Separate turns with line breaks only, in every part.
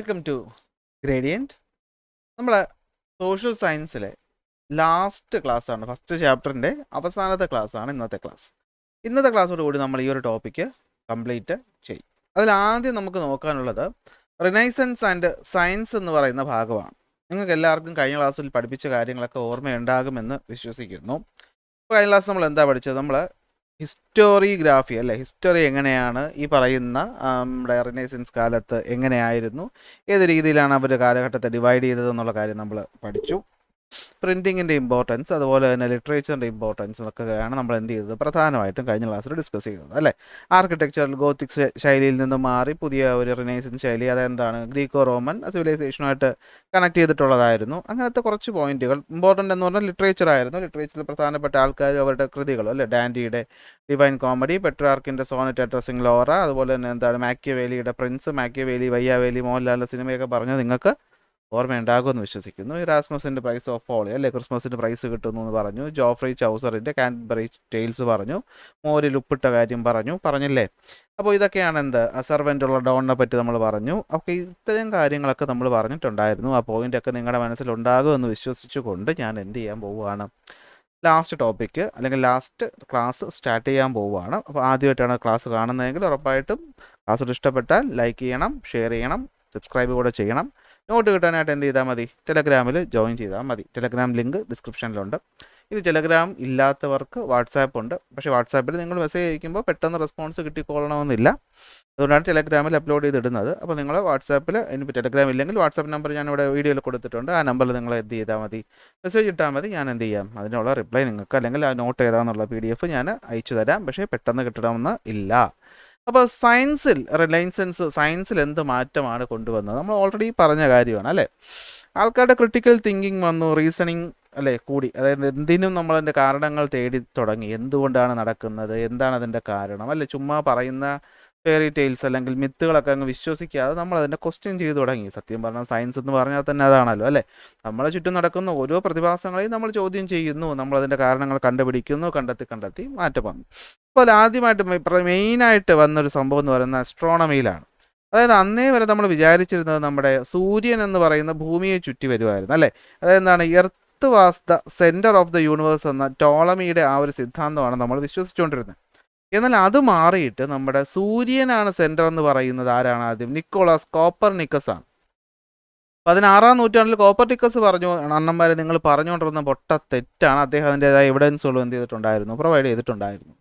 Welcome to Gradient. നമ്മൾ social സയൻസിലെ last ക്ലാസ്സാണ്, ഫസ്റ്റ് ചാപ്റ്ററിൻ്റെ അവസാനത്തെ ക്ലാസ്സാണ് ഇന്നത്തെ ക്ലാസ്. ഇന്നത്തെ ക്ലാസ്സോട് കൂടി നമ്മൾ ഈ ഒരു ടോപ്പിക്ക് കംപ്ലീറ്റ് ചെയ്യും. അതിലാദ്യം നമുക്ക് നോക്കാനുള്ളത് റിനൈസൻസ് ആൻഡ് സയൻസ് എന്ന് പറയുന്ന ഭാഗമാണ്. നിങ്ങൾക്ക് എല്ലാവർക്കും കഴിഞ്ഞ ക്ലാസ്സിൽ പഠിപ്പിച്ച കാര്യങ്ങളൊക്കെ ഓർമ്മയുണ്ടാകുമെന്ന് വിശ്വസിക്കുന്നു. അപ്പോൾ കഴിഞ്ഞ ക്ലാസ് നമ്മൾ എന്താ പഠിച്ചത്? നമ്മൾ ഹിസ്റ്റോറിയോഗ്രാഫി അല്ലേ, ഹിസ്റ്ററി എങ്ങനെയാണ് ഈ പറയുന്ന നമ്മുടെ റിനൈസൻസ് കാലത്ത് എങ്ങനെയായിരുന്നു, ഏത് രീതിയിലാണ് അവർ കാലഘട്ടത്തെ ഡിവൈഡ് ചെയ്തതെന്നുള്ള കാര്യം നമ്മൾ പഠിച്ചു. പ്രിൻറ്റിങ്ങിൻ്റെ ഇമ്പോർട്ടൻസ്, അതുപോലെ തന്നെ ലിറ്ററേച്ചറിൻ്റെ ഇമ്പോർട്ടൻസ് എന്നൊക്കെയാണ് നമ്മൾ എന്ത് ചെയ്തത് പ്രധാനമായിട്ടും കഴിഞ്ഞ ക്ലാസ്സിൽ ഡിസ്കസ് ചെയ്തത് അല്ലേ. ആർക്കിടെക്ചറിൽ ഗോത്തിക് ശൈലിയിൽ നിന്ന് മാറി പുതിയ ഒരു റിനൈസൻസ് ശൈലി, അതെന്താണ് ഗ്രീക്കോ റോമൻ സിവിലൈസേഷനുമായിട്ട് കണക്ട് ചെയ്തിട്ടുള്ളതായിരുന്നു. അങ്ങനത്തെ കുറച്ച് പോയിന്റുകൾ ഇമ്പോർട്ടൻ്റ് എന്ന് പറഞ്ഞാൽ ലിറ്ററേച്ചർ ആയിരുന്നു. ലിറ്ററേച്ചറിൽ പ്രധാനപ്പെട്ട ആൾക്കാർ അവരുടെ കൃതികളും അല്ലേ, ഡാൻഡിയുടെ ഡിവൈൻ കോമഡി, പെട്രാർക്കിൻ്റെ സോണറ്റ് അഡ്രസ്സിംഗ് ലോറ, അതുപോലെ തന്നെ എന്താണ് മാക്കിയവേലിയുടെ പ്രിൻസ്, മാക്കിയവേലി, വയ്യാവേലി, മോഹൻലാലിൻ്റെ സിനിമയൊക്കെ പറഞ്ഞ് നിങ്ങൾക്ക് ഓർമ്മയുണ്ടാകുമെന്ന് വിശ്വസിക്കുന്നു. ഇറാസ്മസിൻ്റെ പ്രൈസ് ഓഫ് ഫോളി അല്ലേ, ക്രിസ്മസിൻ്റെ പ്രൈസ് കിട്ടുന്നു എന്ന് പറഞ്ഞു. ജോഫ്രി ചൗസറിൻ്റെ കാൻബറി ടെയിൽസ് പറഞ്ഞു. മോരിൽ ഉപ്പിട്ട കാര്യം പറഞ്ഞില്ലേ. അപ്പോൾ ഇതൊക്കെയാണ് എന്ത് സെർവൻ്റുള്ള ഡോണിനെ പറ്റി നമ്മൾ പറഞ്ഞു. അപ്പോൾ ഇത്തരം കാര്യങ്ങളൊക്കെ നമ്മൾ പറഞ്ഞിട്ടുണ്ടായിരുന്നു. ആ പോയിൻ്റൊക്കെ നിങ്ങളുടെ മനസ്സിലുണ്ടാകുമെന്ന് വിശ്വസിച്ചുകൊണ്ട് ഞാൻ എന്ത് ചെയ്യാൻ പോവുകയാണ്, ലാസ്റ്റ് ടോപ്പിക്ക് അല്ലെങ്കിൽ ലാസ്റ്റ് ക്ലാസ് സ്റ്റാർട്ട് ചെയ്യാൻ പോവുകയാണ്. അപ്പോൾ ആദ്യമായിട്ടാണ് ക്ലാസ് കാണുന്നതെങ്കിൽ ഉറപ്പായിട്ടും ക്ലാസ് ഇഷ്ടപ്പെട്ടാൽ ലൈക്ക് ചെയ്യണം, ഷെയർ ചെയ്യണം, സബ്സ്ക്രൈബ് കൂടെ ചെയ്യണം. നോട്ട് കിട്ടാനായിട്ട് എന്ത് ചെയ്താൽ മതി, ടെലഗ്രാമിൽ ജോയിൻ ചെയ്താൽ മതി. ടെലഗ്രാം ലിങ്ക് ഡിസ്ക്രിപ്ഷനിലുണ്ട്. ഇത് ടെലഗ്രാം ഇല്ലാത്തവർക്ക് വാട്സാപ്പ് ഉണ്ട്. പക്ഷേ വാട്സാപ്പിൽ നിങ്ങൾ മെസ്സേജ് അയക്കുമ്പോൾ പെട്ടെന്ന് റെസ്പോൺസ് കിട്ടിക്കൊള്ളണമെന്നില്ല. അതുകൊണ്ടാണ് ടെലഗ്രാമിൽ അപ്ലോഡ് ചെയ്തിടുന്നത്. അപ്പോൾ നിങ്ങൾ വാട്സാപ്പിൽ, ഇനിയിപ്പോൾ ടെലഗ്രാം ഇല്ലെങ്കിൽ വാട്സാപ്പ് നമ്പർ ഞാനിവിടെ വീഡിയോയിൽ കൊടുത്തിട്ടുണ്ട്. ആ നമ്പറിൽ നിങ്ങൾ എന്ത് ചെയ്താൽ മതി, മെസ്സേജ് ഇട്ടാൽ മതി. ഞാൻ എന്ത് ചെയ്യാം, അതിനുള്ള റിപ്ലൈ നിങ്ങൾക്ക്, അല്ലെങ്കിൽ ആ നോട്ട് ഏതാണെന്നുള്ള PDF ഞാൻ അയച്ചു തരാം. പക്ഷേ പെട്ടെന്ന് കിട്ടണമെന്ന് ഇല്ല. അപ്പോൾ സയൻസിൽ എന്ത് മാറ്റമാണ് കൊണ്ടുവന്നത്? നമ്മൾ ഓൾറെഡി പറഞ്ഞ കാര്യമാണ് അല്ലേ. ആൾക്കാരുടെ ക്രിട്ടിക്കൽ തിങ്കിങ് വന്നു, റീസണിങ് അല്ലേ കൂടി. അതായത് എന്തിനും നമ്മളതിൻ്റെ കാരണങ്ങൾ തേടി തുടങ്ങി. എന്തുകൊണ്ടാണ് നടക്കുന്നത്, എന്താണ് അതിൻ്റെ കാരണം അല്ലേ. ചുമ്മാ പറയുന്ന ഫെയറി ടെയിൽസ് അല്ലെങ്കിൽ മിത്തുകളൊക്കെ അങ്ങ് വിശ്വസിക്കാതെ നമ്മൾ അതിൻ്റെ ക്വസ്റ്റ്യൻ ചെയ്തു തുടങ്ങി. സത്യം പറഞ്ഞാൽ സയൻസ് എന്ന് പറഞ്ഞാൽ തന്നെ അതാണല്ലോ അല്ലേ. നമ്മളെ ചുറ്റും നടക്കുന്ന ഓരോ പ്രതിഭാസങ്ങളെയും നമ്മൾ ചോദ്യം ചെയ്യുന്നു, നമ്മളതിൻ്റെ കാരണങ്ങൾ കണ്ടുപിടിക്കുന്നു, കണ്ടെത്തി മാറ്റം വന്നു. അപ്പോൾ ആദ്യമായിട്ട് മെയിനായിട്ട് വന്നൊരു സംഭവം എന്ന് പറയുന്നത് അസ്ട്രോണമിയിലാണ്. അതായത് അന്നേ വരെ നമ്മൾ വിചാരിച്ചിരുന്നത് നമ്മുടെ സൂര്യൻ എന്ന് പറയുന്ന ഭൂമിയെ ചുറ്റി വരുമായിരുന്നു അല്ലേ. അതായത് എന്താണ്, earth was the centre of the universe എന്ന ടോളമിയുടെ ആ ഒരു സിദ്ധാന്തമാണ് നമ്മൾ വിശ്വസിച്ചുകൊണ്ടിരുന്നത്. എന്നാൽ അത് മാറിയിട്ട് നമ്മുടെ സൂര്യനാണ് സെൻറ്റർ എന്ന് പറയുന്നത് ആരാണ് ആദ്യം? നിക്കോളാസ് കോപ്പർനിക്കസ് ആണ്. 16-ാം നൂറ്റാണ്ടിൽ കോപ്പർനിക്കസ് പറഞ്ഞു, അണ്ണന്മാരെ നിങ്ങൾ പറഞ്ഞുകൊണ്ടിരുന്ന പൊട്ട തെറ്റാണ്. അദ്ദേഹം അതിൻ്റെതായ എവിഡൻസുകളും എന്ത് ചെയ്തിട്ടുണ്ടായിരുന്നു, പ്രൊവൈഡ് ചെയ്തിട്ടുണ്ടായിരുന്നു.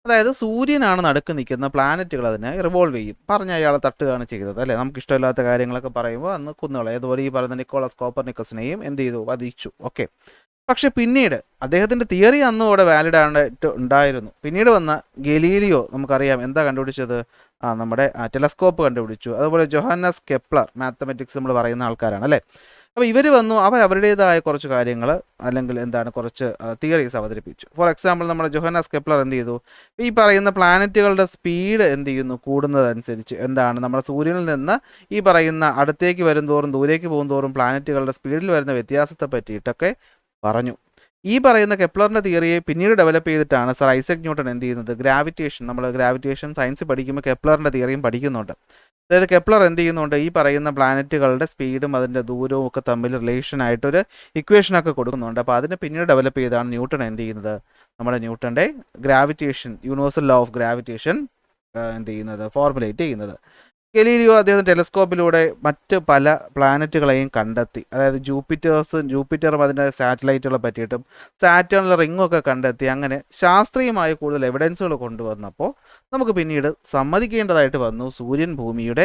അതായത് സൂര്യനാണ് നടുക്ക് നിൽക്കുന്ന, പ്ലാനറ്റുകൾ അതിനെ റിവോൾവ് ചെയ്യും. പറഞ്ഞ അയാളെ തട്ടുകയാണ് ചെയ്തത് അല്ലേ. നമുക്ക് ഇഷ്ടമില്ലാത്ത കാര്യങ്ങളൊക്കെ പറയുമ്പോൾ അന്ന് കുന്നുകളെ, അതുപോലെ ഈ പറയുന്ന നിക്കോളാസ് കോപ്പർനിക്കസിനെയും എന്ത് ചെയ്തു, വധിച്ചു. ഓക്കെ. പക്ഷെ പിന്നീട് അദ്ദേഹത്തിൻ്റെ തിയറി അന്നും ഇവിടെ വാലിഡ് ആയിട്ട് ഉണ്ടായിരുന്നു. പിന്നീട് വന്ന ഗലീലിയോ നമുക്കറിയാം എന്താ കണ്ടുപിടിച്ചത്, നമ്മുടെ ടെലസ്കോപ്പ് കണ്ടുപിടിച്ചു. അതുപോലെ ജോഹാനസ് കെപ്ലർ, മാത്തമെറ്റിക്സ് നമ്മൾ പറയുന്ന ആൾക്കാരാണ് അല്ലേ. അപ്പോൾ ഇവർ വന്നു, അവരുടേതായ കുറച്ച് കാര്യങ്ങൾ അല്ലെങ്കിൽ എന്താണ് കുറച്ച് തിയറീസ് അവതരിപ്പിച്ചു. ഫോർ എക്സാമ്പിൾ നമ്മുടെ ജോഹാനസ് കെപ്ലർ എന്ത് ചെയ്തു, ഈ പറയുന്ന പ്ലാനറ്റുകളുടെ സ്പീഡ് എന്ത് ചെയ്യുന്നു, കൂടുന്നതനുസരിച്ച് എന്താണ് നമ്മുടെ സൂര്യനിൽ നിന്ന് ഈ പറയുന്ന അടുത്തേക്ക് വരും തോറും, ദൂരേക്ക് പോകും തോറും പ്ലാനറ്റുകളുടെ സ്പീഡിൽ വരുന്ന വ്യത്യാസത്തെ പറ്റിയിട്ടൊക്കെ പറഞ്ഞു. ഈ പറയുന്ന കെപ്ലറിൻ്റെ തിയറിയെ പിന്നീട് ഡെവലപ്പ് ചെയ്തിട്ടാണ് സർ ഐസക് ന്യൂട്ടൺ എന്ത് ചെയ്യുന്നത്, ഗ്രാവിറ്റേഷൻ, നമ്മൾ ഗ്രാവിറ്റേഷൻ സയൻസ് പഠിക്കുമ്പോൾ കെപ്ലറിൻ്റെ തിയറിയും പഠിക്കുന്നുണ്ട്. അതായത് കെപ്ലർ എന്ത് ചെയ്യുന്നുണ്ട്, ഈ പറയുന്ന പ്ലാനറ്റുകളുടെ സ്പീഡും അതിൻ്റെ ദൂരവും ഒക്കെ തമ്മിൽ റിലേഷനായിട്ടൊരു ഇക്വേഷനൊക്കെ കൊടുക്കുന്നുണ്ട്. അപ്പോൾ അതിനെ പിന്നീട് ഡെവലപ്പ് ചെയ്താണ് ന്യൂട്ടൺ എന്ത് ചെയ്യുന്നത്, നമ്മുടെ ന്യൂട്ടൻ്റെ gravitation, universal law of gravitation എന്ത് ചെയ്യുന്നത്, ഫോർമുലേറ്റ് ചെയ്യുന്നത്. ഗലീലിയോ അദ്ദേഹം ടെലസ്കോപ്പിലൂടെ മറ്റ് പല പ്ലാനറ്റുകളെയും കണ്ടെത്തി. അതായത് ജൂപ്പിറ്ററും അതിൻ്റെ സാറ്റലൈറ്റുകളെ പറ്റിയിട്ടും സാറ്റേണിലെ റിങ്ങും ഒക്കെ കണ്ടെത്തി. അങ്ങനെ ശാസ്ത്രീയമായ കൂടുതൽ എവിഡൻസുകൾ കൊണ്ടുവന്നപ്പോൾ നമുക്ക് പിന്നീട് സമ്മതിക്കേണ്ടതായിട്ട് വന്നു, സൂര്യൻ ഭൂമിയല്ല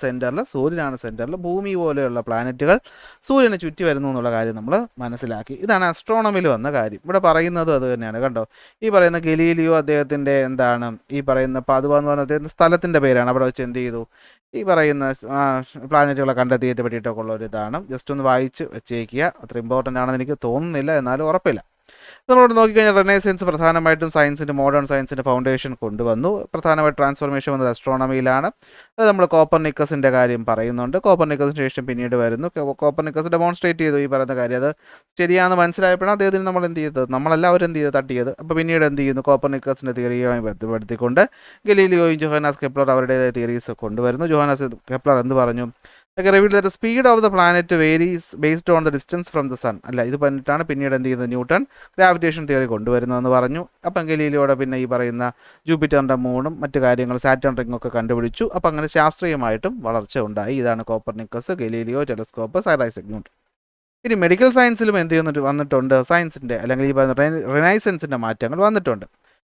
സെൻറ്ററിൽ, സൂര്യനാണ് സെൻറ്ററിൽ. ഭൂമി പോലെയുള്ള പ്ലാനറ്റുകൾ സൂര്യനെ ചുറ്റി വരുന്നു എന്നുള്ള കാര്യം നമ്മൾ മനസ്സിലാക്കി. ഇതാണ് അസ്ട്രോണമിയിൽ വന്ന കാര്യം. ഇവിടെ പറയുന്നതും അത് തന്നെയാണ് കണ്ടോ. ഈ പറയുന്ന ഗലീലിയോ അദ്ദേഹത്തിൻ്റെ എന്താണ്, ഈ പറയുന്ന പാദുവ എന്ന് പറഞ്ഞ അദ്ദേഹത്തിൻ്റെ സ്ഥലത്തിൻ്റെ പേരാണ്. അവിടെ വെച്ച് എന്ത് ചെയ്തു, ഈ പറയുന്ന പ്ലാനറ്റുകളെ കണ്ടെത്തിയിട്ട് പറ്റിയിട്ടൊക്കെ ഉള്ള ഒരു ഇതാണ്. ജസ്റ്റ് ഒന്ന് വായിച്ച് വെച്ചേക്കുക. അത്ര ഇമ്പോർട്ടൻ്റ് ആണെന്ന് എനിക്ക് തോന്നുന്നില്ല, എന്നാലും ഉറപ്പില്ല. നമ്മളോട് നോക്കിക്കഴിഞ്ഞാൽ റെനൈസൻസ് പ്രധാനമായിട്ടും സയൻസിൻ്റെ മോഡേൺ സയൻസിൻ്റെ ഫൗണ്ടേഷൻ കൊണ്ടുവന്നു. പ്രധാനമായിട്ട് ട്രാൻസ്ഫോർമേഷൻ വന്നത് അസ്ട്രോണമിയിലാണ്. അത് നമ്മൾ കോപ്പർനിക്കസിൻ്റെ കാര്യം പറയുന്നുണ്ട്. കോപ്പർനിക്കസിന് ശേഷം പിന്നീട് വരുന്നു. കോപ്പർനിക്കസ് ഡെമോൺസ്ട്രേറ്റ് ചെയ്തു ഈ പറയുന്ന കാര്യം. അത് ശരിയാണെന്ന് മനസ്സിലായപ്പോഴാണ് അദ്ദേഹത്തിന് നമ്മൾ എന്ത് ചെയ്തത്, നമ്മളെല്ലാവരും എന്ത് ചെയ്ത് തട്ടിയത്. അപ്പോൾ പിന്നീട് എന്ത് ചെയ്യുന്നു, കോപ്പർനിക്കസിൻ്റെ തിയറിയുമായി ബന്ധപ്പെടുത്തിക്കൊണ്ട് ഗലീലിയോയും ജോഹാനസ് കെപ്ലർ അവരുടേതായ തിയറീസ് കൊണ്ടുവരുന്നു. ജോഹാനസ് കെപ്ലർ എന്ത് പറഞ്ഞു, revealed that speed of the planet varies based on the distance from the sun. അല്ല, ഇത് പറഞ്ഞിട്ടാണ് പിന്നീട് എന്ത് ചെയ്യുന്നത്, ന്യൂട്ടൺ ഗ്രാവിറ്റേഷൻ തിയറി കൊണ്ടുവരുന്നതെന്ന് പറഞ്ഞു. അപ്പം ഗലീലിയോടെ പിന്നെ ഈ പറയുന്ന ജൂപ്പിറ്ററിൻ്റെ മൂണും മറ്റു കാര്യങ്ങൾ സാറ്റേൺ റിംഗ് ഒക്കെ കണ്ടുപിടിച്ചു. അപ്പം അങ്ങനെ ശാസ്ത്രീയമായിട്ടും വളർച്ച ഉണ്ടായി. ഇതാണ് Copernicus, Galileo, telescope, sir Isaac Newton. ഇനി മെഡിക്കൽ സയൻസിലും എന്ത് ചെയ്യുന്നിട്ട് വന്നിട്ടുണ്ട്, സയൻസിൻ്റെ അല്ലെങ്കിൽ ഈ പറയുന്ന റിനൈസൻസിൻ്റെ മാറ്റങ്ങൾ വന്നിട്ടുണ്ട്.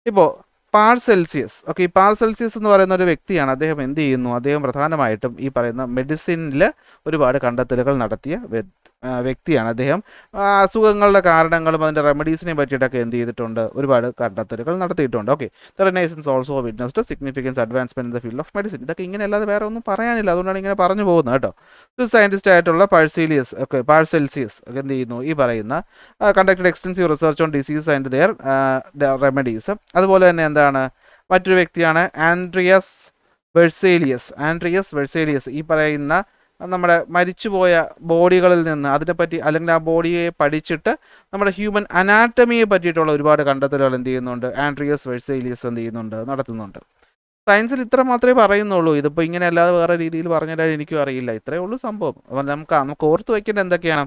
ഇപ്പോൾ പാർസെൽസിയസ്, ഓക്കെ, ഈ പാർസെൽസിയസ് എന്ന് പറയുന്ന ഒരു വ്യക്തിയാണ്. അദ്ദേഹം എന്ത് ചെയ്യുന്നു, അദ്ദേഹം പ്രധാനമായിട്ടും ഈ പറയുന്ന മെഡിസിനിൽ ഒരുപാട് കണ്ടെത്തലുകൾ നടത്തിയ വ്യക്തിയാണ്. അദ്ദേഹം അസുഖങ്ങളുടെ കാരണങ്ങളും അതിൻ്റെ റെമഡീസിനെ പറ്റിയിട്ടൊക്കെ എന്ത് ചെയ്തിട്ടുണ്ട്, ഒരുപാട് കണ്ടെത്തലുകൾ നടത്തിയിട്ടുണ്ട്. Okay, the renaissance also witnessed significance advancement in the field of medicine. ഇതൊക്കെ ഇങ്ങനെ അല്ലാതെ വേറെ ഒന്നും പറയാനില്ല, അതുകൊണ്ടാണ് ഇങ്ങനെ പറഞ്ഞു പോകുന്നത് കേട്ടോ. ഒരു സയൻറ്റിസ്റ്റ് ആയിട്ടുള്ള പാർസെൽസിയസ് എന്ത് ചെയ്യുന്നു, ഈ പറയുന്ന conducted extensive research on disease and their remedies. അതുപോലെ തന്നെ എന്താണ്, മറ്റൊരു വ്യക്തിയാണ് ആൻഡ്രിയസ് വെഴ്സേലിയസ്. ഈ പറയുന്ന നമ്മുടെ മരിച്ചുപോയ ബോഡികളിൽ നിന്ന് അതിനെപ്പറ്റി അല്ലെങ്കിൽ ആ ബോഡിയെ പഠിച്ചിട്ട് നമ്മുടെ ഹ്യൂമൻ അനാറ്റമിയെ പറ്റിയിട്ടുള്ള ഒരുപാട് കണ്ടെത്തലുകൾ എന്ത് ചെയ്യുന്നുണ്ട്, ആൻഡ്രിയസ് വെഴ്സേലിയസ് എന്ത് ചെയ്യുന്നുണ്ട്, നടത്തുന്നുണ്ട്. സയൻസിൽ ഇത്ര മാത്രമേ പറയുന്നുള്ളൂ. ഇതിപ്പോൾ ഇങ്ങനെ അല്ലാതെ വേറെ രീതിയിൽ പറഞ്ഞാൽ എനിക്കും അറിയില്ല. ഇത്രയേ ഉള്ളൂ സംഭവം. അപ്പോൾ നമുക്ക് ഓർത്ത് വയ്ക്കേണ്ട എന്തൊക്കെയാണ്,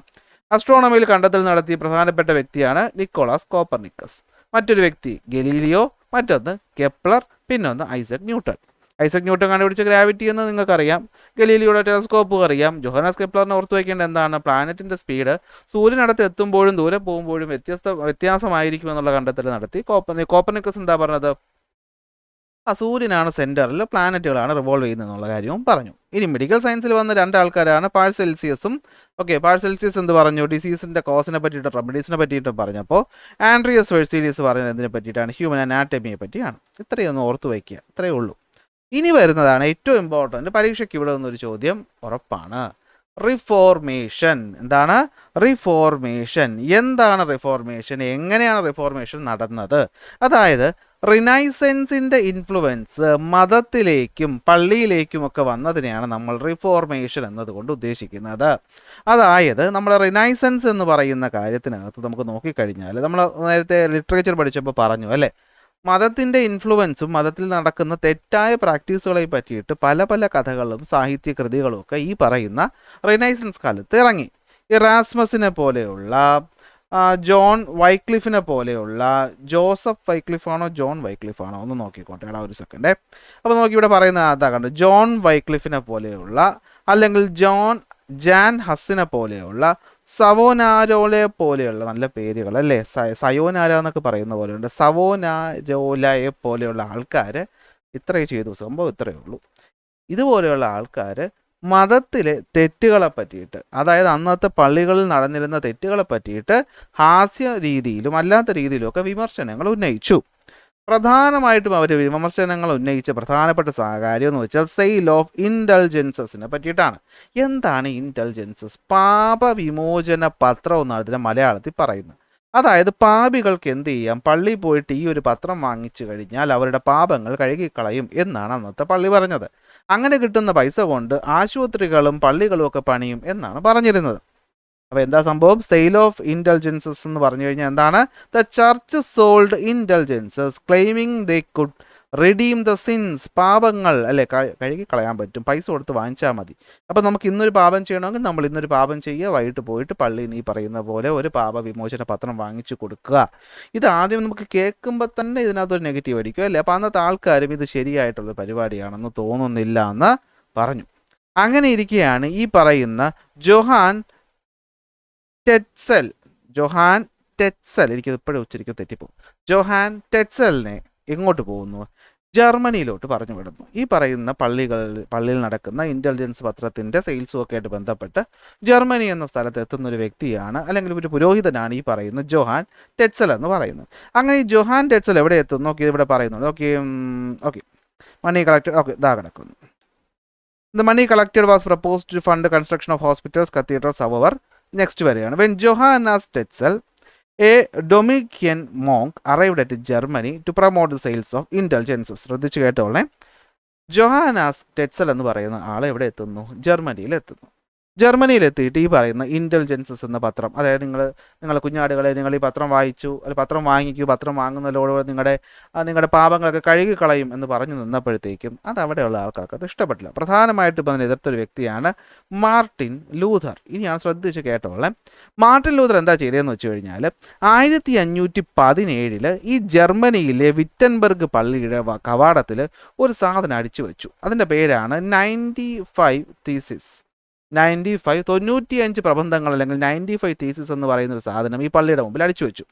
അസ്ട്രോണമിയിൽ കണ്ടെത്തൽ നടത്തിയ പ്രധാനപ്പെട്ട വ്യക്തിയാണ് നിക്കോളാസ് കോപ്പർനിക്കസ്. മറ്റൊരു വ്യക്തി ഗലീലിയോ, മറ്റൊന്ന് കെപ്ലർ, പിന്നൊന്ന് ഐസക് ന്യൂട്ടൺ. ഐസക് ന്യൂട്ടൺ കണ്ടുപിടിച്ച ഗ്രാവിറ്റി എന്ന് നിങ്ങൾക്കറിയാം. ഗലീലിയോയുടെ ടെലസ്കോപ്പ് അറിയാം. ജോഹാനസ് കെപ്ലറിനെ ഓർത്ത് വയ്ക്കേണ്ട എന്താണ്, പ്ലാനറ്റിൻ്റെ സ്പീഡ് സൂര്യനടുത്ത് എത്തുമ്പോഴും ദൂരെ പോകുമ്പോഴും വ്യത്യാസമായിരിക്കും എന്നുള്ള കണ്ടെത്തൽ നടത്തി. കോപ്പർനിക്കസ് എന്താ പറഞ്ഞത്, സൂര്യനാണ് സെൻറ്ററിൽ, പ്ലാനറ്റുകളാണ് റിവോൾവ് ചെയ്യുന്നത് എന്നുള്ള കാര്യവും പറഞ്ഞു. ഇനി മെഡിക്കൽ സയൻസിൽ വന്ന രണ്ടാൾക്കാരാണ് പാർസെൽസിയസും. ഓക്കെ, പാർസെൽസിയസ് എന്ത് പറഞ്ഞു, ഡിസീസിൻ്റെ കോസിനെ പറ്റിയിട്ട് റെമഡീസിനെ പറ്റിയിട്ട് പറഞ്ഞപ്പോൾ ആൻഡ്രിയസ് വെഴ്സേലിയസ് പറയുന്നത് എന്തിനെ പറ്റിയിട്ടാണ്, ഹ്യൂമൻ അനാറ്റമിയെ പറ്റിയാണ്. ഇത്രയൊന്നും ഓർത്ത് വയ്ക്കുക, ഇത്രയേ ഉള്ളൂ. ഇനി വരുന്നതാണ് ഏറ്റവും ഇമ്പോർട്ടൻറ്റ്, പരീക്ഷയ്ക്ക് ഇവിടെ നിന്നൊരു ചോദ്യം ഉറപ്പാണ്, റിഫോർമേഷൻ. എന്താണ് റിഫോർമേഷൻ? എന്താണ് റിഫോർമേഷൻ? എങ്ങനെയാണ് റിഫോർമേഷൻ നടന്നത്? അതായത് റിനൈസൻസിൻ്റെ ഇൻഫ്ലുവൻസ് മതത്തിലേക്കും പള്ളിയിലേക്കുമൊക്കെ വന്നതിനെയാണ് നമ്മൾ റിഫോർമേഷൻ എന്നതുകൊണ്ട് ഉദ്ദേശിക്കുന്നത്. അതായത് നമ്മുടെ റിനൈസൻസ് എന്ന് പറയുന്ന കാര്യത്തിനകത്ത് നമുക്ക് നോക്കിക്കഴിഞ്ഞാൽ, നമ്മൾ നേരത്തെ ലിറ്ററേച്ചർ പഠിച്ചപ്പോൾ പറഞ്ഞു അല്ലേ, മതത്തിൻ്റെ ഇൻഫ്ലുവൻസും മതത്തിൽ നടക്കുന്ന തെറ്റായ പ്രാക്ടീസുകളെ പറ്റിയിട്ട് പല പല കഥകളും സാഹിത്യ കൃതികളും ഒക്കെ ഈ പറയുന്ന റിനൈസൻസ് കാലത്ത് ഇറങ്ങി. ഇറാസ്മസിനെ പോലെയുള്ള, ജോൺ വൈക്ലിഫിനെ പോലെയുള്ള, ജോസഫ് വൈക്ലിഫാണോ ജോൺ വൈക്ലിഫാണോ ഒന്ന് നോക്കിക്കോട്ടെ എടാ ഒരു സെക്കൻഡേ. അപ്പോൾ നോക്കി ഇവിടെ പറയുന്ന അതാ കണ്ട്, ജോൺ വൈക്ലിഫിനെ പോലെയുള്ള, അല്ലെങ്കിൽ ജാൻ ഹസ്സിനെ പോലെയുള്ള, സവോനാരോലെ പോലെയുള്ള, നല്ല പേരുകൾ അല്ലേ, സയോനാര എന്നൊക്കെ പറയുന്ന പോലെയുണ്ട്, സവോനാരോലയെ പോലെയുള്ള ആൾക്കാർ ഇത്രയേ ചെയ്തു. സംഭവം ഇത്രയേ ഉള്ളൂ. ഇതുപോലെയുള്ള ആൾക്കാർ മതത്തിലെ തെറ്റുകളെ പറ്റിയിട്ട്, അതായത് അന്നത്തെ പള്ളികളിൽ നടന്നിരുന്ന തെറ്റുകളെ പറ്റിയിട്ട് ഹാസ്യ രീതിയിലും അല്ലാത്ത രീതിയിലും ഒക്കെ വിമർശനങ്ങൾ ഉന്നയിച്ചു. പ്രധാനമായിട്ടും അവർ വിമർശനങ്ങൾ ഉന്നയിച്ച പ്രധാനപ്പെട്ട കാര്യം എന്ന് വെച്ചാൽ സെയിൽ ഓഫ് ഇൻഡൾജൻസസിനെ പറ്റിയിട്ടാണ്. എന്താണ് ഇൻഡൾജൻസസ്? പാപവിമോചന പത്രം എന്നാണ് ഇതിനെ മലയാളത്തിൽ പറയുന്നത്. അതായത് പാപികൾക്ക് എന്ത് ചെയ്യാം, പള്ളിയിൽ പോയിട്ട് ഈ ഒരു പത്രം വാങ്ങിച്ചു കഴിഞ്ഞാൽ അവരുടെ പാപങ്ങൾ കഴുകിക്കളയും എന്നാണ് അന്നത്തെ പള്ളി പറഞ്ഞത്. അങ്ങനെ കിട്ടുന്ന പൈസ കൊണ്ട് ആശുപത്രികളും പള്ളികളും ഒക്കെ പണിയും എന്നാണ് പറഞ്ഞിരുന്നത്. അപ്പോൾ എന്താ സംഭവം, സെയിൽ ഓഫ് ഇൻഡൾജൻസസ് എന്ന് പറഞ്ഞു കഴിഞ്ഞാൽ എന്താണ്, the church sold indulgences claiming they could redeem the sins. പാപങ്ങൾ അല്ലേ കഴുകി കളയാൻ പറ്റും, പൈസ കൊടുത്ത് വാങ്ങിച്ചാൽ മതി. അപ്പോൾ നമുക്ക് ഇന്നൊരു പാപം ചെയ്യണമെങ്കിൽ നമ്മൾ ഇന്നൊരു പാപം ചെയ്യുക, വൈകിട്ട് പോയിട്ട് പള്ളിയിൽ നീ പറയുന്ന പോലെ ഒരു പാപ വിമോചന പത്രം വാങ്ങിച്ചു കൊടുക്കുക. ഇത് ആദ്യം നമുക്ക് കേൾക്കുമ്പോൾ തന്നെ ഇതിനകത്തൊരു നെഗറ്റീവ് അടിക്കും അല്ലേ. അപ്പോൾ അന്നത്തെ ആൾക്കാരും ഇത് ശരിയായിട്ടുള്ള പരിപാടിയാണെന്ന് തോന്നുന്നില്ല എന്ന് പറഞ്ഞു. അങ്ങനെ ഇരിക്കുകയാണ് ഈ പറയുന്ന ജോഹാൻ ടെറ്റ്സൽ, എനിക്ക് ഇപ്പോഴും ഉച്ചരിക്കും തെറ്റിപ്പോകും, ജോഹാൻ ടെറ്റ്സലിനെ എങ്ങോട്ട് പോകുന്നു, ജർമ്മനിയിലോട്ട് പറഞ്ഞു വിടുന്നു. ഈ പറയുന്ന പള്ളിയിൽ നടക്കുന്ന ഇൻ്റലിജൻസ് പത്രത്തിൻ്റെ സെയിൽസും ഒക്കെ ആയിട്ട് ബന്ധപ്പെട്ട് ജർമ്മനി എന്ന സ്ഥലത്ത് എത്തുന്ന ഒരു വ്യക്തിയാണ്, അല്ലെങ്കിൽ ഒരു പുരോഹിതനാണ് ഈ പറയുന്ന ജോഹാൻ ടെറ്റ്സൽ എന്ന് പറയുന്നത്. അങ്ങനെ ഈ ജോഹാൻ ടെറ്റ്സൽ എവിടെ എത്തുന്നു നോക്കി, ഇവിടെ പറയുന്നുണ്ട്. ഓക്കെ മണി കളക്ടഡ്, ഓക്കെ ഇതാ കിടക്കുന്നു. The money collected was proposed to fund the construction of hospitals, cathedrals, however, next വരെയാണ്. When Johannes Tetzel a Dominican monk arrived at Germany to promote the sales of intelligences. ശ്രദ്ധിച്ച് കേട്ടോളെ. ജൊഹാനാസ് ടെറ്റ്സൽ എന്ന് പറയുന്ന ആൾ എവിടെ എത്തുന്നു? ജർമ്മനിയിൽ എത്തുന്നു. ജർമ്മനിയിലെത്തിയിട്ട് ഈ പറയുന്ന ഇൻ്റലിജൻസസ് എന്ന പത്രം, അതായത് നിങ്ങൾ കുഞ്ഞാടുകളെ, നിങ്ങൾ ഈ പത്രം വായിച്ചു, അല്ലെങ്കിൽ പത്രം വാങ്ങിക്കൂ, പത്രം വാങ്ങുന്നതിലൂടെ നിങ്ങളുടെ പാപങ്ങളൊക്കെ കഴുകിക്കളയും എന്ന് പറഞ്ഞു നിന്നപ്പോഴത്തേക്കും അത് അവിടെയുള്ള ആൾക്കാർക്ക് അത് ഇഷ്ടപ്പെട്ടില്ല. പ്രധാനമായിട്ടും അതിനെ എതിർത്തൊരു വ്യക്തിയാണ് മാർട്ടിൻ ലൂഥർ. ഇനിയാണ് ശ്രദ്ധിച്ച് കേട്ടോളെ. മാർട്ടിൻ ലൂഥർ എന്താ ചെയ്തതെന്ന് വെച്ച് കഴിഞ്ഞാൽ 1517 ഈ ജർമ്മനിയിലെ വിറ്റൻബർഗ് പള്ളിയുടെ കവാടത്തിൽ ഒരു സാധനം അടിച്ചു വെച്ചു. അതിൻ്റെ പേരാണ് 95 തീസിസ്. 95 പ്രബന്ധങ്ങൾ, അല്ലെങ്കിൽ 95 തീസിസ് എന്ന് പറയുന്ന ഒരു സാധനം ഈ പള്ളിയുടെ മുമ്പിൽ അടിച്ചു വെച്ചു.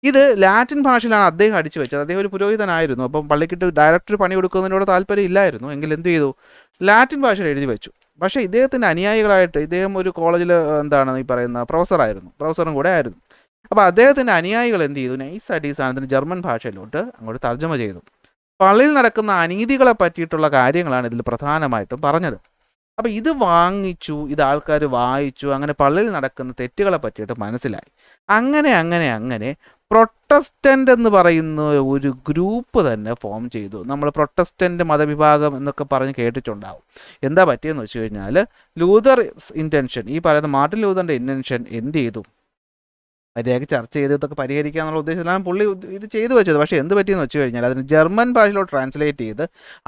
ഇത് ലാറ്റിൻ ഭാഷയിലാണ് അദ്ദേഹം അടിച്ചു വെച്ചത്. അദ്ദേഹം ഒരു പുരോഹിതനായിരുന്നു. അപ്പം പള്ളിക്കിട്ട് ഡയറക്ടർ പണി കൊടുക്കുന്നതിനോട് താല്പര്യം ഇല്ലായിരുന്നു. എങ്കിൽ എന്ത് ചെയ്തു? ലാറ്റിൻ ഭാഷയിൽ എഴുതി വെച്ചു. പക്ഷേ ഇദ്ദേഹത്തിൻ്റെ അനുയായികളായിട്ട്, ഇദ്ദേഹം ഒരു കോളേജിൽ ഈ പറയുന്ന പ്രൊഫസറും കൂടെ ആയിരുന്നു. അപ്പോൾ അദ്ദേഹത്തിൻ്റെ അനുയായികൾ എന്ത് ചെയ്തു? നൈസായിട്ട് ഈ സാധനത്തിന് ജർമ്മൻ ഭാഷയിലോട്ട് അങ്ങോട്ട് തർജ്ജമ ചെയ്തു. പള്ളിയിൽ നടക്കുന്ന അനീതികളെ പറ്റിയിട്ടുള്ള കാര്യങ്ങളാണ് ഇതിൽ പ്രധാനമായിട്ടും പറഞ്ഞത്. അപ്പോൾ ഇത് വാങ്ങിച്ചു, ഇത് ആൾക്കാർ വായിച്ചു, അങ്ങനെ പള്ളിയിൽ നടക്കുന്ന തെറ്റുകളെ പറ്റിയിട്ട് മനസ്സിലായി. അങ്ങനെ പ്രൊട്ടസ്റ്റൻ്റ് എന്ന് പറയുന്ന ഒരു ഗ്രൂപ്പ് തന്നെ ഫോം ചെയ്തു. നമ്മൾ പ്രൊട്ടസ്റ്റൻ്റ് മതവിഭാഗം എന്നൊക്കെ പറഞ്ഞ് കേട്ടിട്ടുണ്ടാവും. എന്താ പറ്റിയെന്ന് വെച്ച് കഴിഞ്ഞാൽ, ലൂതർ ഇൻറ്റൻഷൻ, ഈ പറയുന്ന മാർട്ടിൻ ലൂതറിൻ്റെ ഇൻറ്റൻഷൻ എന്ത് ചെയ്തു? മര്യാദയ്ക്ക് ചർച്ച ചെയ്ത് ഇതൊക്കെ പരിഹരിക്കുക എന്നുള്ള ഉദ്ദേശത്തിലാണ് പുള്ളി ഇത് ചെയ്തു വെച്ചത്. പക്ഷേ എന്ത് പറ്റിയെന്ന് വെച്ച് കഴിഞ്ഞാൽ, അതിന് ജർമ്മൻ ഭാഷയിലോട്ട് ട്രാൻസ്ലേറ്റ് ചെയ്ത്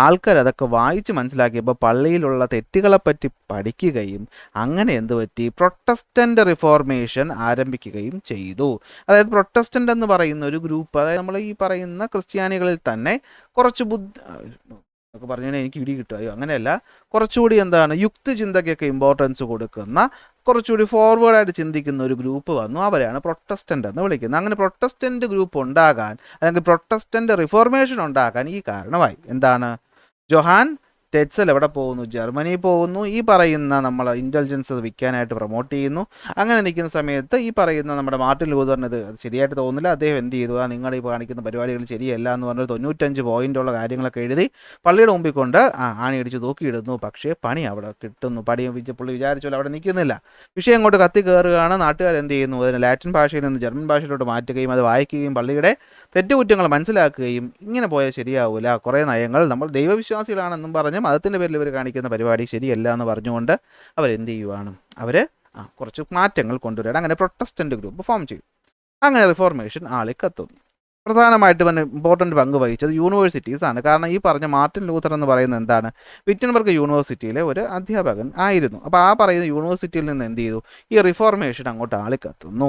ആൾക്കാർ അതൊക്കെ വായിച്ച് മനസ്സിലാക്കിയപ്പോൾ പള്ളിയിലുള്ള തെറ്റുകളെപ്പറ്റി പഠിക്കുകയും അങ്ങനെ എന്ത് പറ്റി? പ്രൊട്ടസ്റ്റൻ്റ് റിഫോർമേഷൻ ആരംഭിക്കുകയും ചെയ്തു. അതായത് പ്രൊട്ടസ്റ്റൻ്റ് എന്ന് പറയുന്ന ഒരു ഗ്രൂപ്പ്, അതായത് നമ്മൾ ഈ പറയുന്ന ക്രിസ്ത്യാനികളിൽ തന്നെ കുറച്ച് ഒക്കെ പറഞ്ഞു കഴിഞ്ഞാൽ എനിക്ക് ഇടി കിട്ടുമോ? അങ്ങനെയല്ല, കുറച്ചുകൂടി യുക്തി ചിന്തയ്ക്കൊക്കെ ഇമ്പോർട്ടൻസ് കൊടുക്കുന്ന, കുറച്ചുകൂടി ഫോർവേഡായിട്ട് ചിന്തിക്കുന്ന ഒരു ഗ്രൂപ്പ് വന്നു. അവരെയാണ് പ്രൊട്ടസ്റ്റൻ്റ് എന്ന് വിളിക്കുന്നത്. അങ്ങനെ പ്രൊട്ടസ്റ്റൻ്റ് ഗ്രൂപ്പ് ഉണ്ടാകാൻ, അല്ലെങ്കിൽ പ്രൊട്ടസ്റ്റൻ്റ് റിഫോർമേഷൻ ഉണ്ടാകാൻ ഈ കാരണമായി. ജൊഹാൻ ടെറ്റ്സൽ എവിടെ പോകുന്നു? ജർമ്മനി പോകുന്നു. ഈ പറയുന്ന നമ്മൾ ഇൻ്റലിജൻസ് വിൽക്കാനായിട്ട് പ്രൊമോട്ട് ചെയ്യുന്നു. അങ്ങനെ നിൽക്കുന്ന സമയത്ത് ഈ പറയുന്ന നമ്മുടെ മാർട്ടിൻ ലൂഥറിന് ഇത് ശരിയായിട്ട് തോന്നുന്നില്ല. അദ്ദേഹം എന്ത് ചെയ്തു? നിങ്ങൾ ഈ കാണിക്കുന്ന പരിപാടികൾ ശരിയല്ല എന്ന് പറഞ്ഞൊരു 95 പോയിൻ്റുള്ള കാര്യങ്ങളൊക്കെ എഴുതി പള്ളിയുടെ മുമ്പിൽ കൊണ്ട് ആണിയടിച്ച് തൂക്കിയിടുന്നു. പക്ഷേ പണി അവിടെ കിട്ടുന്നു. പുള്ളി വിചാരിച്ചാൽ അവിടെ നിൽക്കുന്നില്ല. വിഷയം അങ്ങോട്ട് കത്തി കയറുകയാണ്. നാട്ടുകാർ എന്ത് ചെയ്യുന്നു? അതിന് ലാറ്റിൻ ഭാഷയിൽ നിന്ന് ജർമ്മൻ ഭാഷയിലോട്ട് മാറ്റുകയും അത് വായിക്കുകയും പള്ളിയുടെ തെറ്റുകുറ്റങ്ങൾ മനസ്സിലാക്കുകയും, ഇങ്ങനെ പോയാൽ ശരിയാവില്ല, കുറേ നയങ്ങൾ, നമ്മൾ ദൈവവിശ്വാസികളാണെന്നും പറഞ്ഞ് മതത്തിൻ്റെ പേരിൽ ഇവർ കാണിക്കുന്ന പരിപാടി ശരിയല്ല എന്ന് പറഞ്ഞുകൊണ്ട് അവരെന്ത് ചെയ്യുവാണ്? അവർ കുറച്ച് മാറ്റങ്ങൾ കൊണ്ടുവരികയാണ്. അങ്ങനെ പ്രൊട്ടസ്റ്റൻ്റ് ഗ്രൂപ്പ് ഫോം ചെയ്യും. അങ്ങനെ റിഫോർമേഷൻ ആളിക്കത്തുന്നു. പ്രധാനമായിട്ടും ഇമ്പോർട്ടൻ്റ് പങ്ക് വഹിച്ചത് യൂണിവേഴ്സിറ്റീസ് ആണ്. കാരണം ഈ പറഞ്ഞ മാർട്ടിൻ ലൂഥർ എന്ന് പറയുന്നത് വിറ്റൻബർഗ് യൂണിവേഴ്സിറ്റിയിലെ ഒരു അധ്യാപകൻ ആയിരുന്നു. അപ്പോൾ ആ പറയുന്ന യൂണിവേഴ്സിറ്റിയിൽ നിന്ന് എന്ത് ചെയ്തു? ഈ റിഫോർമേഷൻ അങ്ങോട്ട് ആളിക്കത്തുന്നു.